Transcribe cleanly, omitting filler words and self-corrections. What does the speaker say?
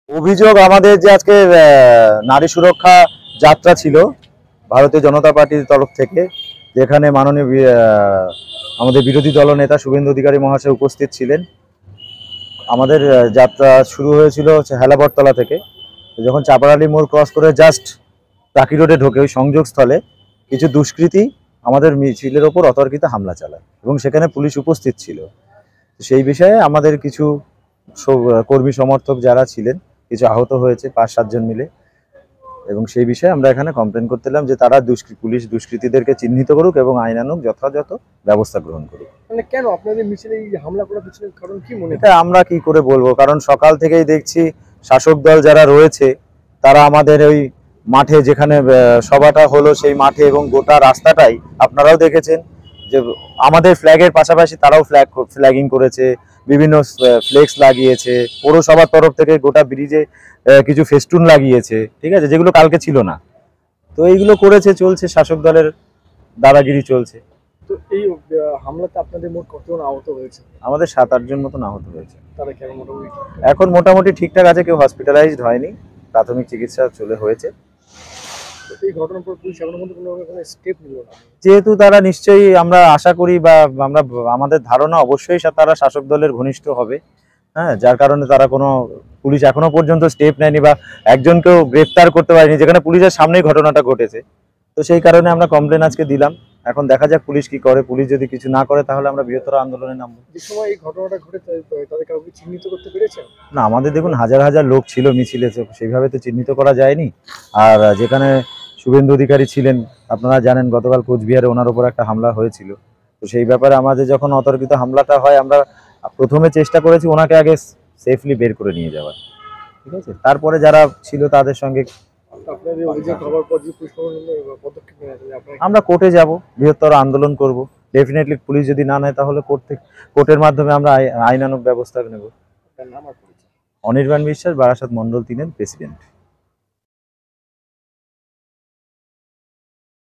অভিযোগ আমাদের যে আজকে নারী সুরক্ষা যাত্রা ছিল ভারতীয় জনতা পার্টির তরফ থেকে, যেখানে মাননীয় আমাদের বিরোধী দলনেতা শুভেন্দু অধিকারী মহাশয় উপস্থিত ছিলেন। আমাদের যাত্রা শুরু হয়েছিল হচ্ছে হেলাবরতলা থেকে। যখন চাপারালি মোড় ক্রস করে জাস্ট টাকি রোডে ঢোকে ওই সংযোগস্থলে কিছু দুষ্কৃতী আমাদের মিছিলের ওপর অতর্কিত হামলা চালায় এবং সেখানে পুলিশ উপস্থিত ছিল। সেই বিষয়ে আমাদের কিছু কর্মী সমর্থক যারা ছিলেন কিছু আহত হয়েছে, 5-7 জন মিলে, এবং সেই বিষয়ে আমরা এখানে কমপ্লেন করতে এলাম যে তারা পুলিশ দুষ্কৃতীদেরকে চিহ্নিত করুক এবং আইনানুগ যথাযথ ব্যবস্থা গ্রহণ করুক। মানে কেন আপনাদের মিছিলে এই হামলা করার পিছনে কারণ কি মনে হয়? এটা আমরা কি করে বলবো, কারণ সকাল থেকেই দেখছি শাসক দল যারা রয়েছে তারা আমাদের ওই মাঠে যেখানে সভাটা হলো সেই মাঠে এবং গোটা রাস্তাটাই আপনারাও দেখেছেন যে আমাদের ফ্ল্যাগের পাশাপাশি তারাও ফ্ল্যাগিং করেছে, বিভিন্ন ফ্লেক্স লাগিয়েছে, পৌরসভার তরফ থেকে গোটা ব্রিজে কিছু ফেস্টুন লাগিয়েছে, ঠিক আছে, যেগুলো কালকে ছিল না। তো এইগুলো করেছে, চলছে, শাসক দলের দাদাগিরি চলছে। তো এই হামলাতে আপনাদের মোট কতজন আহত হয়েছে? আমাদের 7-8 জন মতন আহত হয়েছে। তারা কেন মোটামুটি এখন মোটামুটি ঠিকঠাক আছে, কেউ হসপিটালাইজড হয়নি, প্রাথমিক চিকিৎসা হয়েছে। এই ঘটনার পর পুলিশ এখনো পর্যন্ত কোনো স্টেপ নিল না? যেহেতু তারা নিশ্চয়ই, আমরা আশা করি বা আমরা আমাদের ধারণা অবশ্যই তারা শাসক দলের ঘনিষ্ঠ হবে, হ্যাঁ, যার কারণে তারা কোনো পুলিশ এখনো পর্যন্ত স্টেপ নেয়নি বা একজনকেও গ্রেফতার করতে পারেনি, যেখানে পুলিশের সামনেই ঘটনাটা ঘটেছে। তো সেই কারণে আমরা কমপ্লেন আজকে দিলাম। এখন দেখা যাক পুলিশ কি করে। পুলিশ যদি কিছু না করে তাহলে আমরা বৃহত্তর আন্দোলনে নামবো। যে সময় এই ঘটনাটা ঘটে তাদের কাউকে চিহ্নিত করতে পেরেছেন? না, আমাদের দেখুন হাজার হাজার লোক ছিল মিছিলে, সেইভাবে তো চিহ্নিত করা যায়নি। আর যেখানে শুভেন্দু অধিকারী ছিলেন, আপনারা জানেন গতকাল কোচবিহারে ওনার ওপর একটা হামলা হয়েছিল। তো সেই ব্যাপারে আমাদের যখন অতর্কিত হামলাটা হয়, আমরা প্রথমে চেষ্টা করেছি ওনাকে আগে সেফলি বের করে নিয়ে যাওয়ার, ঠিক আছে, তারপরে যারা ছিল তাদের সঙ্গে আমরা কোর্টে যাব, বৃহত্তর আন্দোলন করব। ডেফিনেটলি পুলিশ যদি না নেয় তাহলে কোর্টের মাধ্যমে আমরা আইনানুগ ব্যবস্থা নেব। অনির্বাণ বিশ্বাস, বারাসাত মন্ডল 3-এর প্রেসিডেন্ট।